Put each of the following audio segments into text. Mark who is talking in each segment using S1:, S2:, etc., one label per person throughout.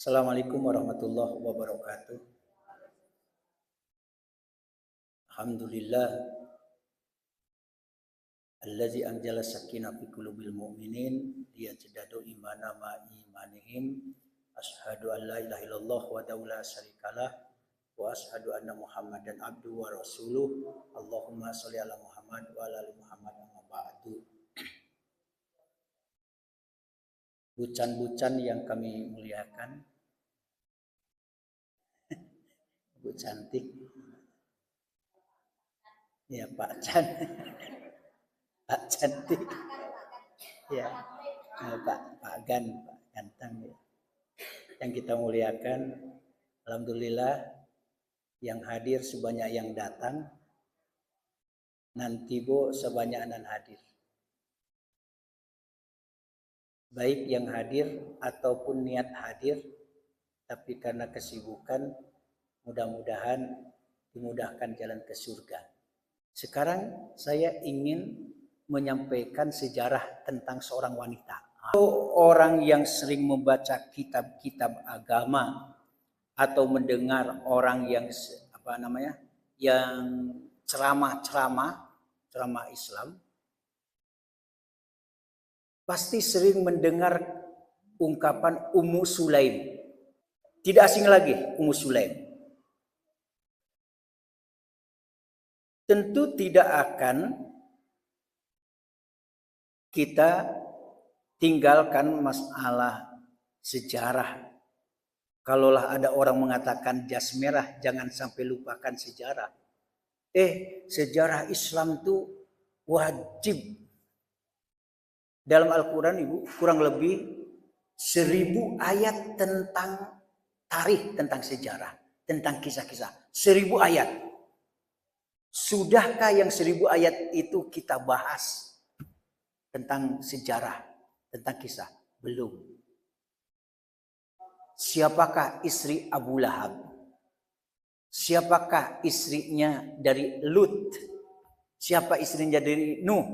S1: Assalamualaikum warahmatullahi wabarakatuh. Alhamdulillah allazi anzala sakinah fi qulubil mu'minin liyazdadu imana ma imanihim. Asyhadu an la ilaha illallah wa la syarikalah wa asyhadu anna Muhammadan abduhu wa rasuluh. Allahumma sholli ala Muhammad wa ala ali Muhammad amma ba'du. Bucan-bucan yang kami muliakan, Bu cantik, ya Pak Can, Pak cantik, ya Pak Gan, Pak ganteng ya. Yang kita muliakan, alhamdulillah yang hadir sebanyak yang datang, nanti Bu sebanyak nan hadir. Baik yang hadir ataupun niat hadir, tapi karena kesibukan, mudah-mudahan dimudahkan jalan ke surga. Sekarang saya ingin menyampaikan sejarah tentang seorang wanita. Orang yang sering membaca kitab-kitab agama atau mendengar orang yang yang ceramah Islam, pasti sering mendengar ungkapan Ummu Sulaim. Tidak asing lagi Ummu Sulaim. Tentu tidak akan kita tinggalkan masalah sejarah. Kalaulah ada orang mengatakan jas merah, jangan sampai lupakan sejarah. Sejarah Islam itu wajib. Dalam Al-Quran Ibu kurang lebih 1000 ayat tentang tarikh, tentang sejarah, tentang kisah-kisah. 1000 ayat. Sudahkah yang 1000 ayat itu kita bahas tentang sejarah, tentang kisah? Belum. Siapakah istri Abu Lahab? Siapakah istrinya dari Lut? Siapa istrinya dari Nuh?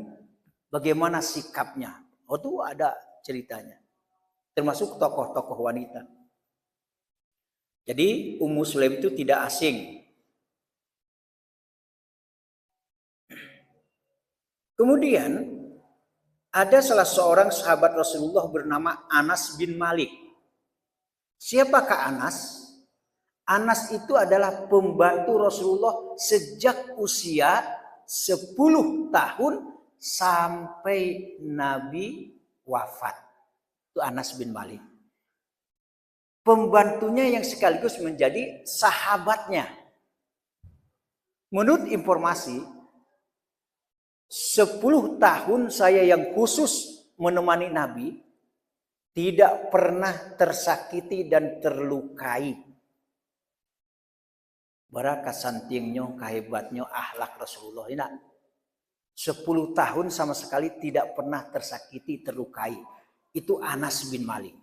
S1: Bagaimana sikapnya? Itu ada ceritanya. Termasuk tokoh-tokoh wanita. Jadi Ummu Sulaim itu tidak asing. Kemudian ada salah seorang sahabat Rasulullah bernama Anas bin Malik. Siapakah Anas? Anas itu adalah pembantu Rasulullah sejak usia 10 tahun sampai Nabi wafat. Itu Anas bin Malik. Pembantunya yang sekaligus menjadi sahabatnya. Menurut informasi, 10 tahun saya yang khusus menemani Nabi, tidak pernah tersakiti dan terlukai. Berapa santingnya, kehebatnya akhlak Rasulullah ini. 10 tahun sama sekali tidak pernah tersakiti, terlukai. Itu Anas bin Malik.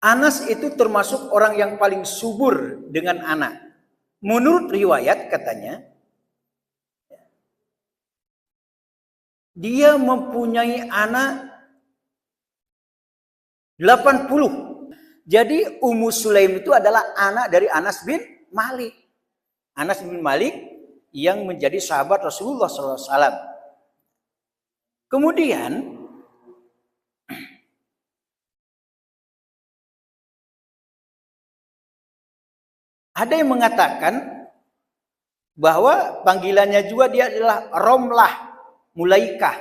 S1: Anas itu termasuk orang yang paling subur dengan anak. Menurut riwayat katanya, dia mempunyai anak 80. Jadi Ummu Sulaim itu adalah anak dari Anas bin Malik. Anas bin Malik yang menjadi sahabat Rasulullah SAW. Kemudian ada yang mengatakan bahwa panggilannya juga dia adalah Romlah Mulaikah.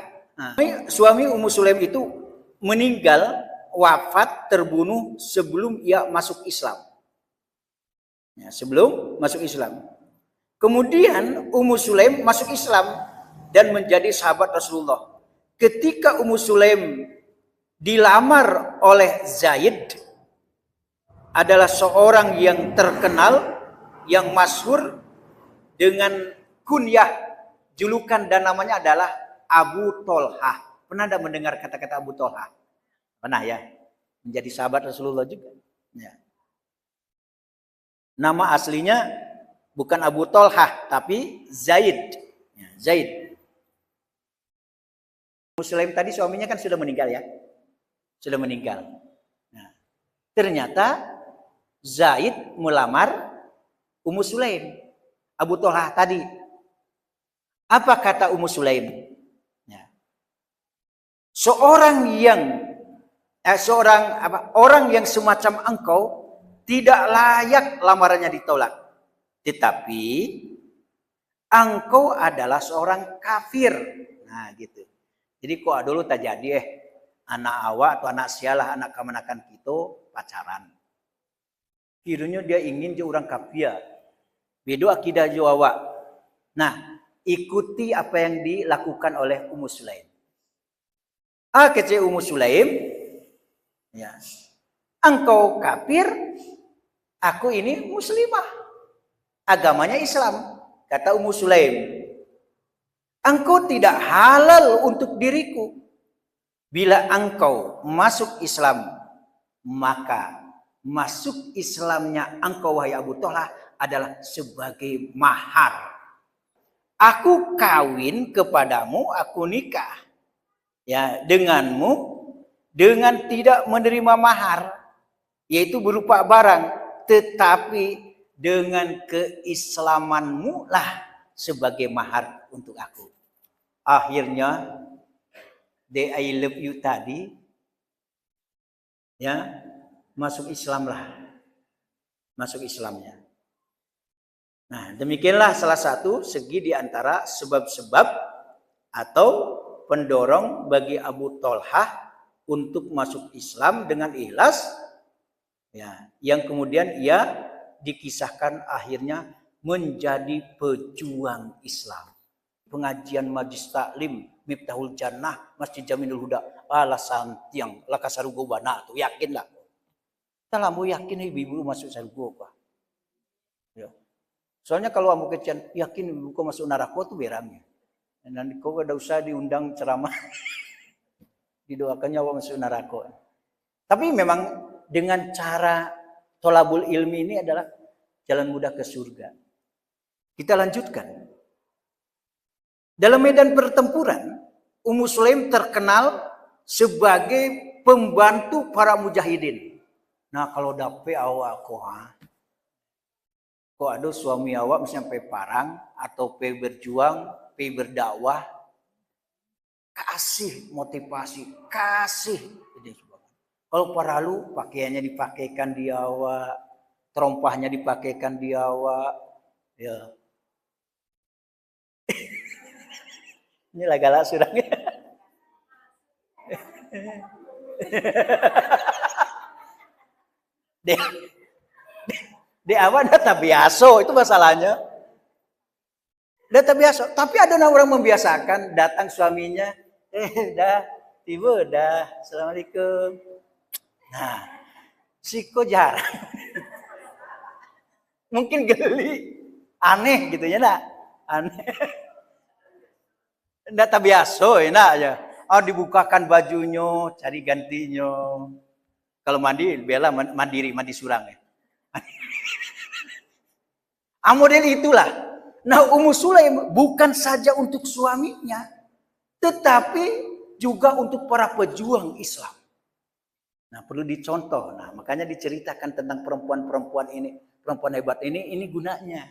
S1: Suami Ummu Sulaim itu meninggal, wafat, terbunuh sebelum ia masuk Islam. Ya, sebelum masuk Islam. Kemudian Ummu Sulaim masuk Islam dan menjadi sahabat Rasulullah. Ketika Ummu Sulaim dilamar oleh Zaid, adalah seorang yang terkenal, yang masyhur dengan kunyah, julukan dan namanya adalah Abu Tolhah. Pernah Anda mendengar kata-kata Abu Tolhah? Pernah ya? Menjadi sahabat Rasulullah juga. Ya. Nama aslinya bukan Abu Tolhah, tapi Zaid. Ya, Zaid. Muslim tadi suaminya kan sudah meninggal ya. Sudah meninggal. Nah, ternyata Zaid melamar Ummu Sulaim. Abu Thalhah tadi. Apa kata Ummu Sulaim? Ya. Orang yang semacam engkau tidak layak lamarannya ditolak. Tetapi engkau adalah seorang kafir. Nah, gitu. Jadi kok dulu tak jadi anak awak atau anak sialah anak kemanakan kita pacaran. Kiranya dia ingin dia orang kafir. Beda akidah Jawa. Nah, ikuti apa yang dilakukan oleh Ummu Sulaim. Kece Ummu Sulaim, ya. Engkau kafir, aku ini muslimah. Agamanya Islam. Kata Ummu Sulaim, engkau tidak halal untuk diriku. Bila engkau masuk Islam, maka masuk Islamnya engkau wahai Abu Thalhah adalah sebagai mahar. Aku kawin kepadamu, aku nikah ya denganmu dengan tidak menerima mahar, yaitu berupa barang, tetapi dengan keislamanmu lah sebagai mahar untuk aku. Akhirnya the I love you tadi ya masuk Islam lah. Masuk Islamnya. Nah, demikianlah salah satu segi di antara sebab-sebab atau pendorong bagi Abu Thalhah untuk masuk Islam dengan ikhlas ya, yang kemudian ia dikisahkan akhirnya menjadi pejuang Islam. Pengajian Majlis Taklim Miftahul Jannah Masjid Jaminul Huda alasan tiang lakasarugo bana tuh yakinlah. Kalau mau yakin ibu masuk sarugo apa? Ya. Soalnya kalau kamu kecian yakin ibu masuk neraka tuh beramnya. Dan kau ada usah diundang ceramah didoakannya masuk neraka. Tapi memang dengan cara tolabul ilmi ini adalah jalan mudah ke surga. Kita lanjutkan. Dalam medan pertempuran, Ummu Sulaim terkenal sebagai pembantu para mujahidin. Nah, kalau dapet awak kok ada suami awak sampai parang atau pe berjuang, pe berdakwah, kasih motivasi, kasih. Kalau paralu pakaiannya dipakaikan di awak, terompahnya dipakaikan di awak, ya. Ini lah galak surangnya. Di awal data biasa itu masalahnya. Data biasa, tapi ada orang membiasakan datang suaminya, tiba dah, assalamualaikum. Nah, siko jarang. Mungkin geli, aneh gitu ya nak, aneh. Data biasa enak aja. Dibukakan bajunya, cari gantinya. Kalau mandi, bela mandiri, mandi surang ya. Model itulah. Nah, Ummu Sulaim bukan saja untuk suaminya, tetapi juga untuk para pejuang Islam. Nah, perlu dicontoh. Nah, makanya diceritakan tentang perempuan-perempuan ini, perempuan hebat ini gunanya.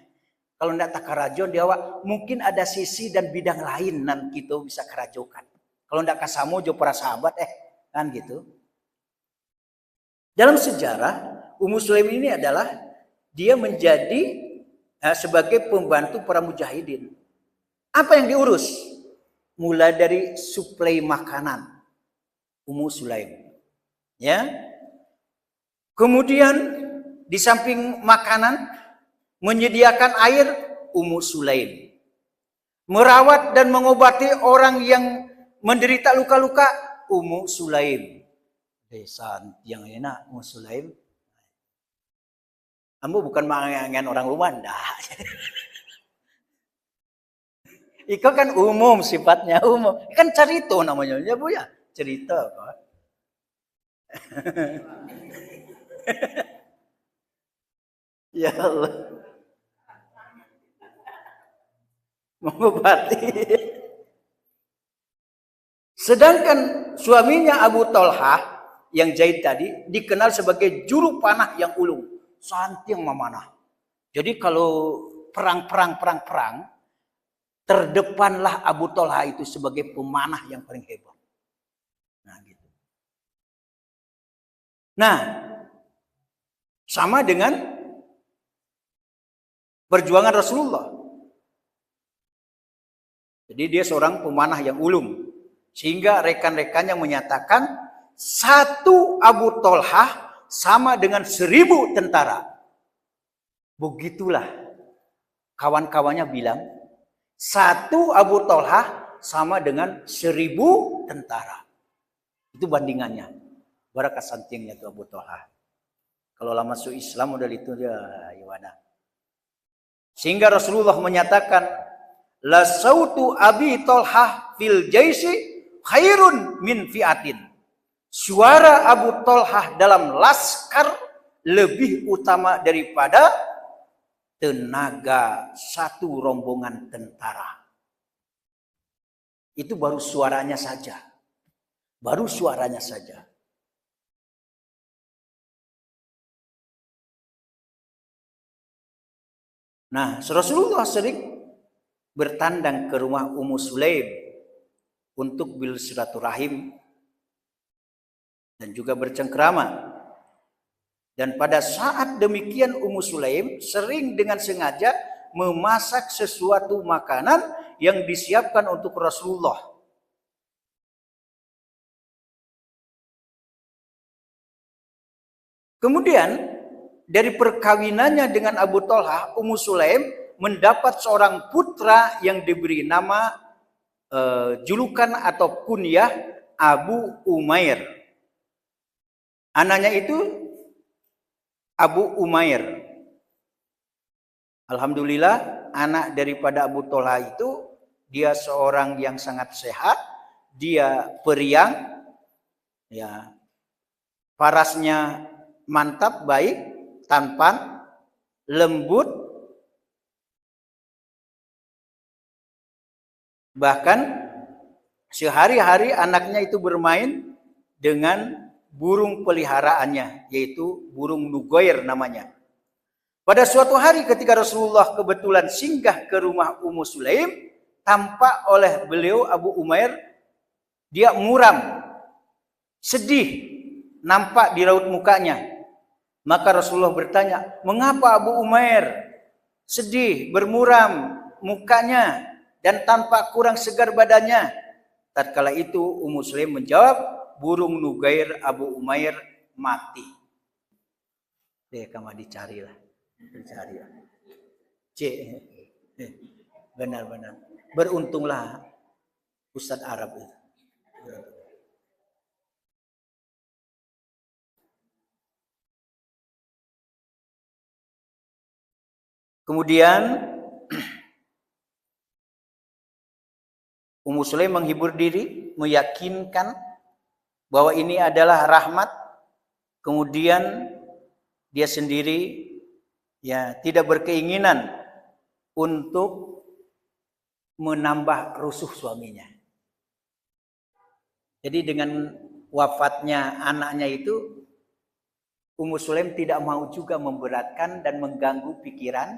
S1: Kalau tidak tak karajo dia mungkin ada sisi dan bidang lain nan kita bisa karajokan. Kalau tidak kasamo jo para sahabat kan gitu. Dalam sejarah Ummu Sulaim ini adalah dia menjadi sebagai pembantu para mujahidin. Apa yang diurus? Mulai dari suplai makanan Ummu Sulaim. Ya. Kemudian di samping makanan menyediakan air Ummu Sulaim. Merawat dan mengobati orang yang menderita luka-luka Ummu Sulaim. Desa yang enak Ummu Sulaim. Ambo bukan mangan orang rumah dah. Iko kan umum sifatnya umum. Kan cerita namanya ya Bu ya. Cerita kok. Ya Allah. Mengobati. Sedangkan suaminya Abu Thalhah yang Zaid tadi dikenal sebagai juru panah yang ulung. santiang memanah. Jadi kalau perang, terdepanlah Abu Thalha itu sebagai pemanah yang paling hebat. Nah, gitu. Nah, sama dengan perjuangan Rasulullah. Jadi dia seorang pemanah yang ulung. Sehingga rekan-rekannya menyatakan satu Abu Thalha sama dengan 1000 tentara. Begitulah kawan-kawannya bilang, satu Abu Thalha sama dengan 1000 tentara. Itu bandingannya. Barakat santingnya itu Abu Thalha. Kalau lama masuk Islam udah itu dia Iwana. Sehingga Rasulullah menyatakan, la sautu Abi Thalha fil jaisi khairun min fi'atin. Suara Abu Thalha dalam laskar lebih utama daripada tenaga satu rombongan tentara. Itu baru suaranya saja. Baru suaranya saja. Nah, Rasulullah sering bertandang ke rumah Ummu Sulaim untuk bersilaturahim dan juga bercengkrama. Dan pada saat demikian Ummu Sulaim sering dengan sengaja memasak sesuatu makanan yang disiapkan untuk Rasulullah. Kemudian dari perkawinannya dengan Abu Thalha, Ummu Sulaim mendapat seorang putra yang diberi nama julukan atau kunyah Abu Umair. Anaknya itu Abu Umair. Alhamdulillah anak daripada Abu Thalha itu dia seorang yang sangat sehat, dia periang, ya, parasnya mantap, baik, tampan, lembut, bahkan sehari-hari anaknya itu bermain dengan burung peliharaannya, yaitu burung nugair namanya. Pada suatu hari ketika Rasulullah kebetulan singgah ke rumah Ummu Sulaim, tampak oleh beliau Abu Umair, dia muram, sedih, nampak di raut mukanya. Maka Rasulullah bertanya, mengapa Abu Umair sedih, bermuram mukanya, dan tampak kurang segar badannya? Tatkala itu Ummu Sulaim menjawab, burung nugair Abu Umair mati. Kamu dicarilah. Dicarilah. Benar-benar. Beruntunglah Ustadz Arab itu. Kemudian Ummu Sulaim menghibur diri, meyakinkan bahwa ini adalah rahmat. Kemudian dia sendiri ya tidak berkeinginan untuk menambah rusuh suaminya. Jadi dengan wafatnya anaknya itu, Ummu Sulaim tidak mau juga memberatkan dan mengganggu pikiran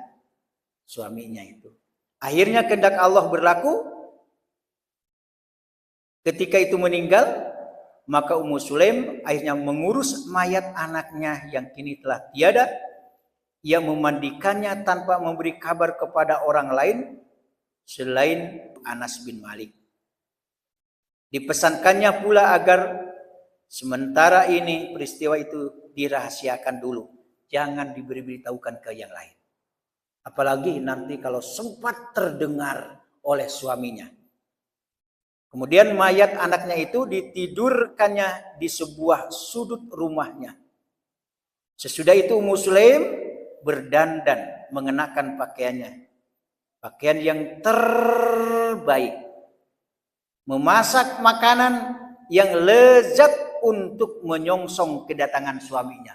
S1: suaminya itu. Akhirnya kehendak Allah berlaku. Ketika itu meninggal, maka Ummu Sulaim akhirnya mengurus mayat anaknya yang kini telah tiada. Ia memandikannya tanpa memberi kabar kepada orang lain selain Anas bin Malik. Dipesankannya pula agar sementara ini peristiwa itu dirahasiakan dulu. Jangan diberitahukan ke yang lain. Apalagi nanti kalau sempat terdengar oleh suaminya. Kemudian mayat anaknya itu ditidurkannya di sebuah sudut rumahnya. Sesudah itu Ummu Sulaim berdandan mengenakan pakaiannya. Pakaian yang terbaik. Memasak makanan yang lezat untuk menyongsong kedatangan suaminya.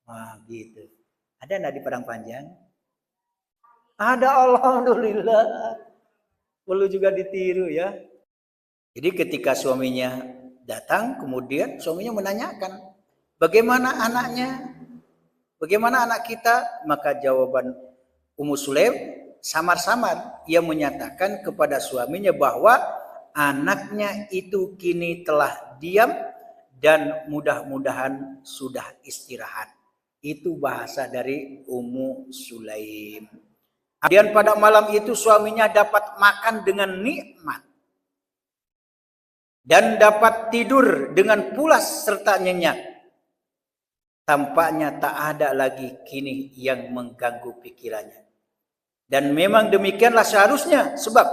S1: Wah, gitu. Ada enggak di Padang Panjang? Ada, alhamdulillah. Perlu juga ditiru ya. Jadi ketika suaminya datang, kemudian suaminya menanyakan, bagaimana anaknya? Bagaimana anak kita? Maka jawaban Ummu Sulaim samar-samar. Ia menyatakan kepada suaminya bahwa anaknya itu kini telah diam dan mudah-mudahan sudah istirahat. Itu bahasa dari Ummu Sulaim. Kemudian pada malam itu suaminya dapat makan dengan nikmat dan dapat tidur dengan pulas serta nyenyak. Tampaknya tak ada lagi kini yang mengganggu pikirannya. Dan memang demikianlah seharusnya, sebab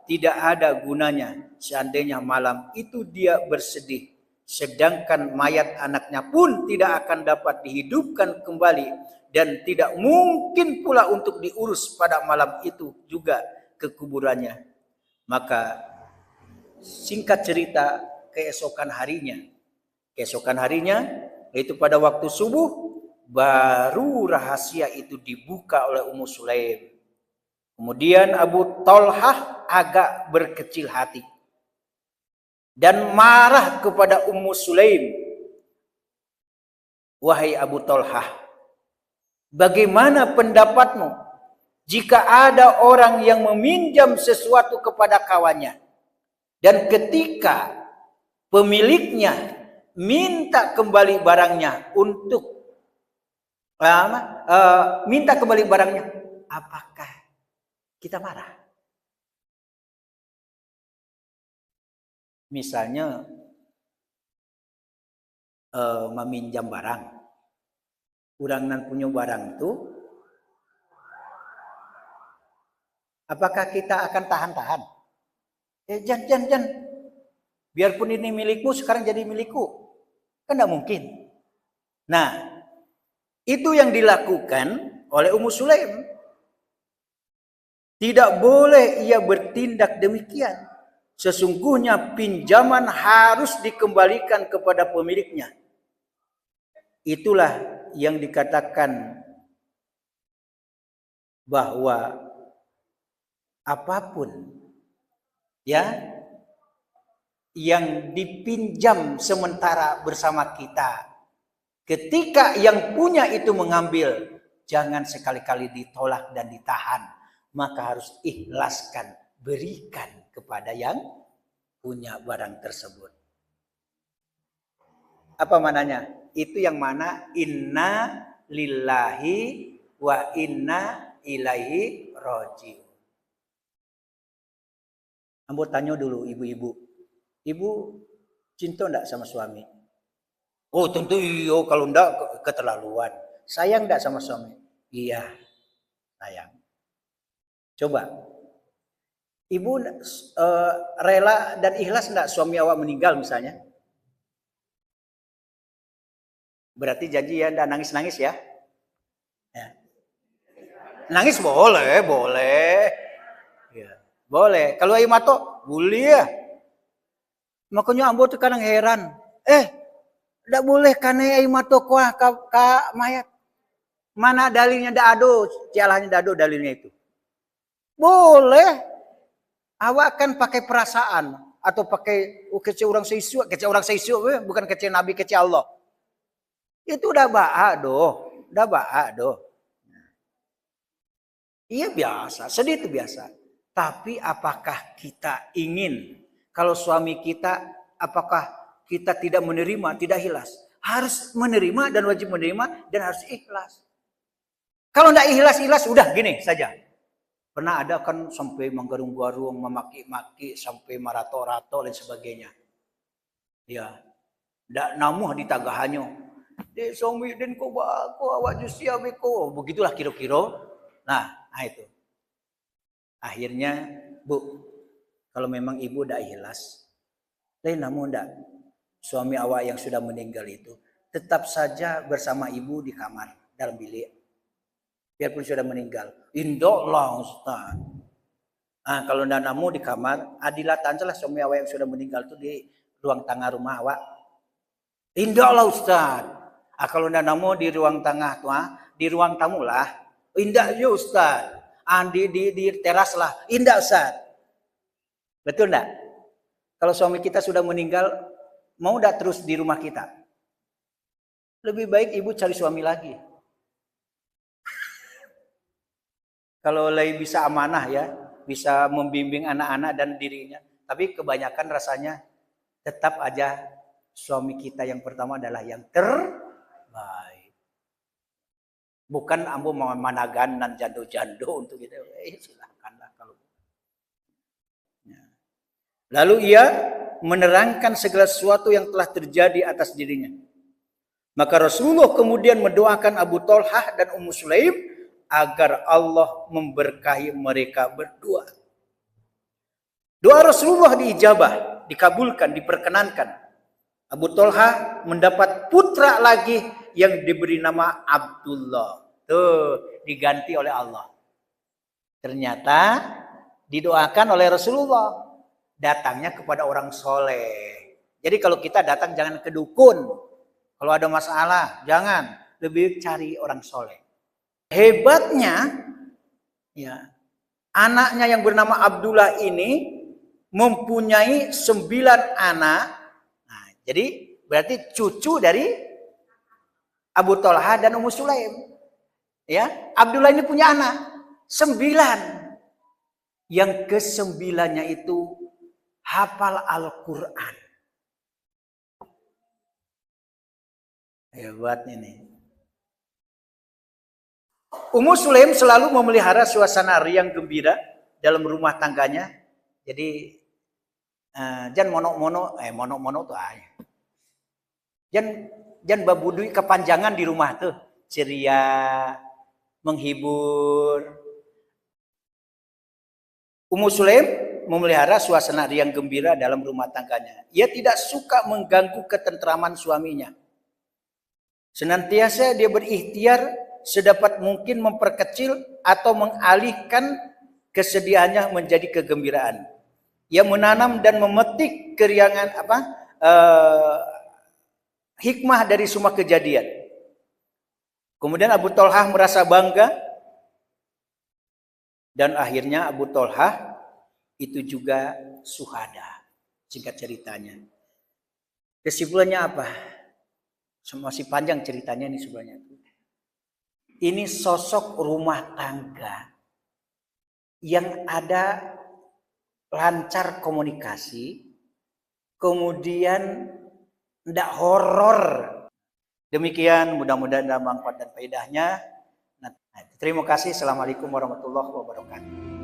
S1: tidak ada gunanya seandainya malam itu dia bersedih, sedangkan mayat anaknya pun tidak akan dapat dihidupkan kembali, dan tidak mungkin pula untuk diurus pada malam itu juga ke kuburannya. Maka singkat cerita, keesokan harinya yaitu pada waktu subuh, baru rahasia itu dibuka oleh Ummu Sulaim. Kemudian Abu Thalhah agak berkecil hati dan marah kepada Ummu Sulaim. Wahai Abu Thalhah, bagaimana pendapatmu jika ada orang yang meminjam sesuatu kepada kawannya, dan ketika pemiliknya minta kembali barangnya apakah kita marah? Misalnya meminjam barang, urang nan punya barang itu, apakah kita akan tahan-tahan? Jan, biarpun ini milikmu sekarang jadi milikku, kan tidak mungkin. Nah, itu yang dilakukan oleh Ummu Sulaim. Tidak boleh ia bertindak demikian. Sesungguhnya pinjaman harus dikembalikan kepada pemiliknya. Itulah yang dikatakan bahwa apapun yang dipinjam sementara bersama kita, ketika yang punya itu mengambil, jangan sekali-kali ditolak dan ditahan, maka harus ikhlaskan, berikan kepada yang punya barang tersebut. Apa mananya? Itu yang mana inna lillahi wa inna ilaihi raji'un. Ambo tanya dulu ibu-ibu. Ibu cinta enggak sama suami? Oh tentu iya, kalau enggak keterlaluan. Sayang enggak sama suami? Iya, sayang. Coba, ibu rela dan ikhlas enggak suami awak meninggal misalnya? Berarti janji ya enggak nangis-nangis ya? Nangis boleh. Ya, boleh. Kalau ayo mato, boleh ya. Makanya ambo tuh kadang heran. Tidak boleh karena ayo mato kuah ka mayat. Mana dalilnya dado, cialahnya dado dalilnya itu. Boleh. Awak kan pakai perasaan atau pakai kece orang seisu, bukan kece Nabi, kece Allah. Itu udah ba'a doh. Iya biasa, sedih itu biasa. Tapi apakah kita ingin kalau suami kita, apakah kita tidak menerima, tidak ikhlas? Harus menerima dan wajib menerima dan harus ikhlas. Kalau tidak ikhlas, udah gini saja. Pernah ada kan sampai menggarung-garung, memaki-maki, sampai marato-rato dan sebagainya. Ya, tidak namuh di tagahannya. De suami den ko ba ko awak jusia beko. Begitulah kira-kira. Nah itu. Akhirnya, Bu, kalau memang ibu tidak ikhlas, namun tidak, suami awak yang sudah meninggal itu tetap saja bersama ibu di kamar dalam bilik, biarpun sudah meninggal. Indoklah Ustaz. Nah, kalau tidak namu di kamar, adilatan salah suami awak yang sudah meninggal itu di ruang tengah rumah awak. Indoklah Ustaz. Kalau tidak namu di ruang tengah tuh, di ruang tamu lah. Indah ya Ustaz. Di teras lah. Indah Ustaz. Betul enggak? Kalau suami kita sudah meninggal, mau enggak terus di rumah kita? Lebih baik ibu cari suami lagi. Kalau Lay bisa amanah ya, bisa membimbing anak-anak dan dirinya. Tapi kebanyakan rasanya tetap aja suami kita yang pertama adalah yang terbaik. Bukan ambo mau managan dan jando-jando untuk kita. Silahkanlah kalau. Ya. Lalu ia menerangkan segala sesuatu yang telah terjadi atas dirinya. Maka Rasulullah kemudian mendoakan Abu Thalhah dan Ummu Sulaim agar Allah memberkahi mereka berdua. Doa Rasulullah diijabah, dikabulkan, diperkenankan. Abu Thalhah mendapat putra lagi yang diberi nama Abdullah. Tuh, diganti oleh Allah. Ternyata didoakan oleh Rasulullah. Datangnya kepada orang soleh. Jadi kalau kita datang jangan ke dukun. Kalau ada masalah, jangan. Lebih cari orang soleh. Hebatnya, ya, anaknya yang bernama Abdullah ini mempunyai 9 anak. Nah, jadi berarti cucu dari Abu Thalhah dan Ummu Sulaim. Ya, Abdullah ini punya anak 9. Yang ke-9-nya itu hafal Al-Quran. Hebat ini. Ummu Sulaim selalu memelihara suasana riang gembira dalam rumah tangganya. Jadi jangan mono tuh aja. Jangan babudui kepanjangan di rumah tuh. Ceria, menghibur. Ummu Sulaim memelihara suasana riang gembira dalam rumah tangganya. Ia tidak suka mengganggu ketentraman suaminya. Senantiasa dia berikhtiar sedapat mungkin memperkecil atau mengalihkan kesedihannya menjadi kegembiraan. Ia menanam dan memetik keriangan hikmah dari semua kejadian. Kemudian Abu Thalhah merasa bangga dan akhirnya Abu Thalhah itu juga syuhada. Singkat ceritanya. Kesimpulannya apa? Masih panjang ceritanya ini sebenarnya. Ini sosok rumah tangga yang ada lancar komunikasi, kemudian tidak horor. Demikian, mudah-mudahan ada manfaat dan faedahnya. Terima kasih. Assalamualaikum warahmatullahi wabarakatuh.